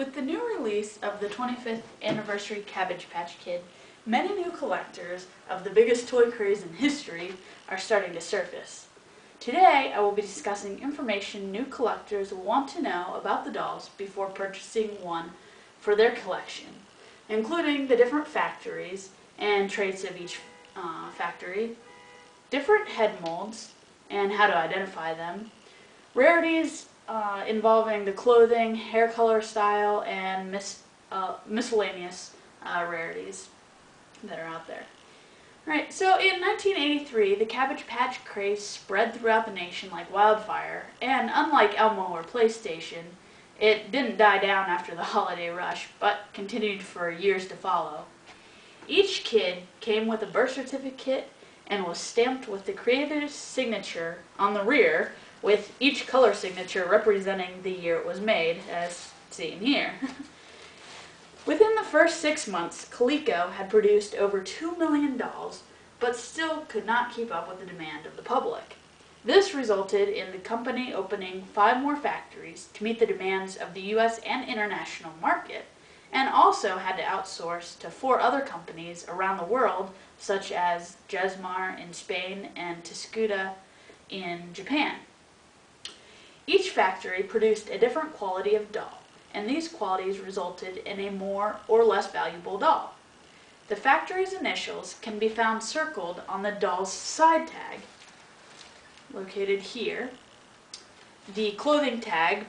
With the new release of the 25th anniversary Cabbage Patch Kid, many new collectors of the biggest toy craze in history are starting to surface. Today, I will be discussing information new collectors want to know about the dolls before purchasing one for their collection, including the different factories and traits of each factory, different head molds and how to identify them, rarities involving the clothing, hair color, style, and miscellaneous rarities that are out there. Right, so in 1983, the Cabbage Patch craze spread throughout the nation like wildfire, and unlike Elmo or PlayStation, it didn't die down after the holiday rush, but continued for years to follow. Each kid came with a birth certificate and was stamped with the creator's signature on the rear, with each color signature representing the year it was made, as seen here. Within the first 6 months, Coleco had produced over 2 million dolls, but still could not keep up with the demand of the public. This resulted in the company opening 5 more factories to meet the demands of the US and international market, and also had to outsource to 4 other companies around the world, such as Jesmar in Spain and Tescuta in Japan. Each factory produced a different quality of doll, and these qualities resulted in a more or less valuable doll. The factory's initials can be found circled on the doll's side tag, located here. The clothing tag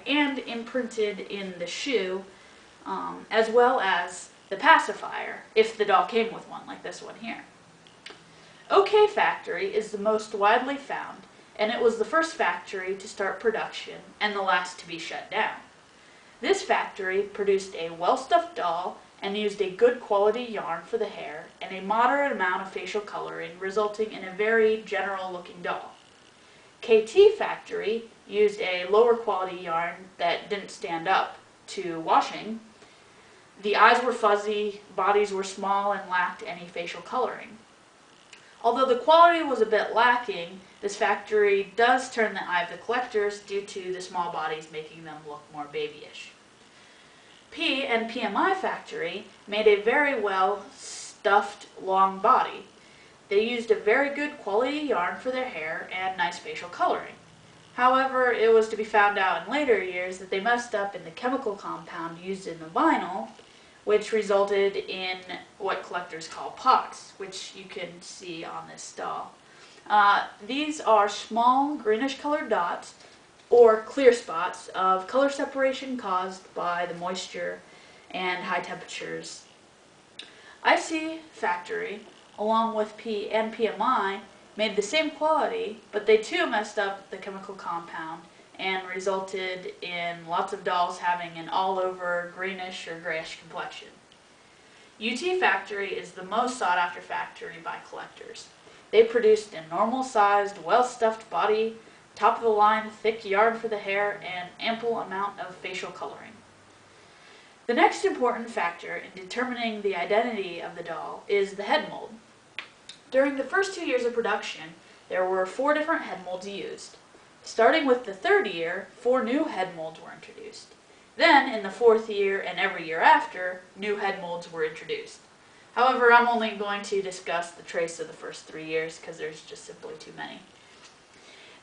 and imprinted in the shoe, as well as the pacifier, if the doll came with one, like this one here. OK Factory is the most widely found, and it was the first factory to start production and the last to be shut down. This factory produced a well-stuffed doll and used a good quality yarn for the hair and a moderate amount of facial coloring, resulting in a very general-looking doll. KT Factory used a lower quality yarn that didn't stand up to washing. The eyes were fuzzy, bodies were small, and lacked any facial coloring. Although the quality was a bit lacking, this factory does turn the eye of the collectors due to the small bodies making them look more babyish. P and PMI Factory made a very well stuffed long body. They used a very good quality yarn for their hair and nice facial coloring. However, it was to be found out in later years that they messed up in the chemical compound used in the vinyl, which resulted in what collectors call pox, which you can see on this doll. These are small greenish colored dots or clear spots of color separation caused by the moisture and high temperatures. IC Factory, along with P and PMI, made the same quality, but they too messed up the chemical compound and resulted in lots of dolls having an all-over greenish or grayish complexion. UT Factory is the most sought-after factory by collectors. They produced a normal-sized, well-stuffed body, top-of-the-line thick yarn for the hair, and ample amount of facial coloring. The next important factor in determining the identity of the doll is the head mold. During the first 2 years of production, there were 4 different head molds used. Starting with the 3rd year, 4 new head molds were introduced. Then, in the 4th year and every year after, new head molds were introduced. However, I'm only going to discuss the trace of the first 3 years because there's just simply too many.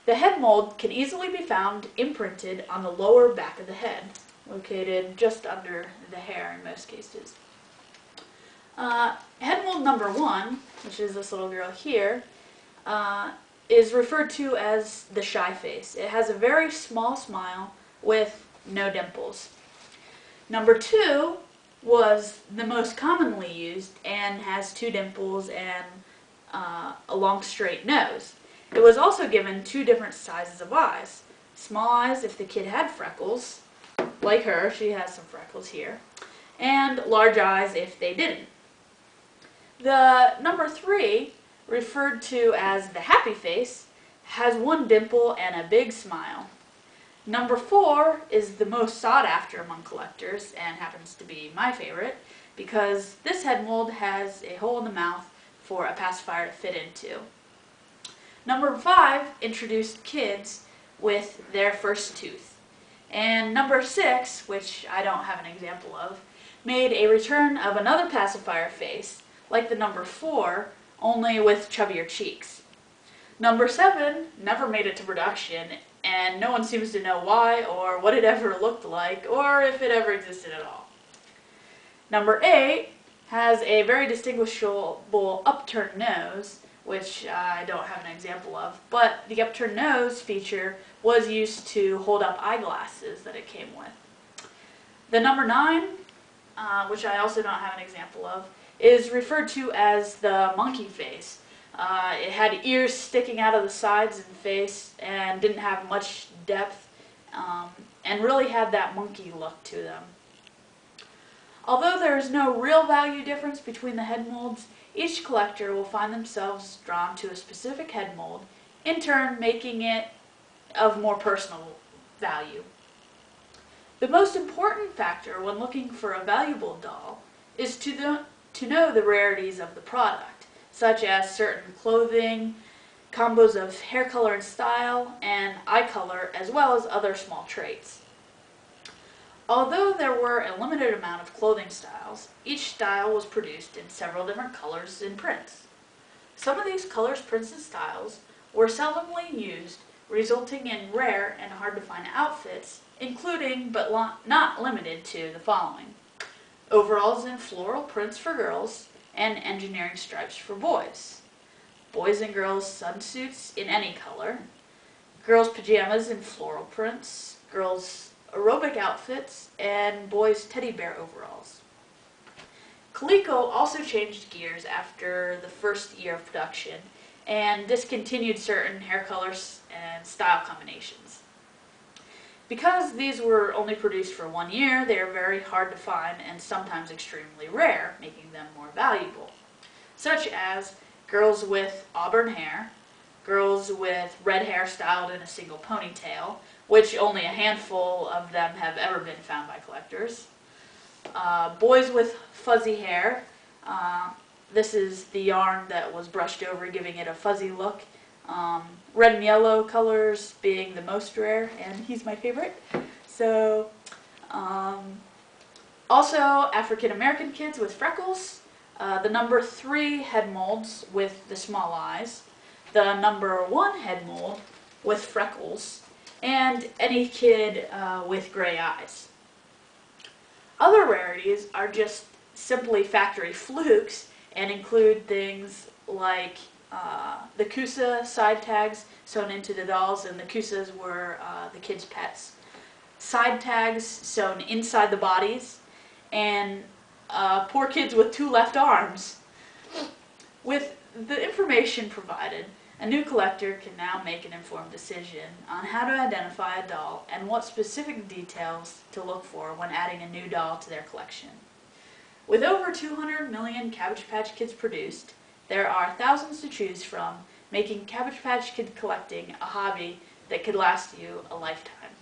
The head mold can easily be found imprinted on the lower back of the head, located just under the hair in most cases. Head mold number 1, which is this little girl here, is referred to as the shy face. It has a very small smile with no dimples. Number 2 was the most commonly used and has 2 dimples and a long straight nose. It was also given 2 different sizes of eyes. Small eyes if the kid had freckles, like her, she has some freckles here, and large eyes if they didn't. The number 3, referred to as the happy face, has 1 dimple and a big smile. Number 4 is the most sought after among collectors and happens to be my favorite because this head mold has a hole in the mouth for a pacifier to fit into. Number 5 introduced kids with their first tooth. And number 6, which I don't have an example of, made a return of another pacifier face, like the number 4, only with chubbier cheeks. Number 7 never made it to production, and no one seems to know why or what it ever looked like, or if it ever existed at all. Number 8 has a very distinguishable upturned nose, which I don't have an example of, but the upturned nose feature was used to hold up eyeglasses that it came with. The number 9, which I also don't have an example of, is referred to as the monkey face. It had ears sticking out of the sides and face and didn't have much depth and really had that monkey look to them. Although there is no real value difference between the head molds, each collector will find themselves drawn to a specific head mold, in turn making it of more personal value. The most important factor when looking for a valuable doll is to know the rarities of the product, such as certain clothing, combos of hair color and style, and eye color, as well as other small traits. Although there were a limited amount of clothing styles, each style was produced in several different colors and prints. Some of these colors, prints, and styles were seldomly used, resulting in rare and hard-to-find outfits, including but not limited to the following: overalls in floral prints for girls, and engineering stripes for boys. Boys and girls sunsuits in any color. Girls pajamas in floral prints. Girls aerobic outfits, and boys teddy bear overalls. Coleco also changed gears after the first year of production and discontinued certain hair colors and style combinations. Because these were only produced for 1 year, they are very hard to find and sometimes extremely rare, making them more valuable, such as girls with auburn hair, girls with red hair styled in a single ponytail, which only a handful of them have ever been found by collectors. Boys with fuzzy hair. This is the yarn that was brushed over, giving it a fuzzy look. Red and yellow colors being the most rare, and he's my favorite. So, also African American kids with freckles. The number 3 head molds with the small eyes. The number 1 head mold with freckles, and any kid with gray eyes. Other rarities are just simply factory flukes and include things like the Kusa side tags sewn into the dolls, and the Kusas were the kids' pets. Side tags sewn inside the bodies, and poor kids with 2 left arms. With the information provided, a new collector can now make an informed decision on how to identify a doll and what specific details to look for when adding a new doll to their collection. With over 200 million Cabbage Patch Kids produced, there are thousands to choose from, making Cabbage Patch Kid collecting a hobby that could last you a lifetime.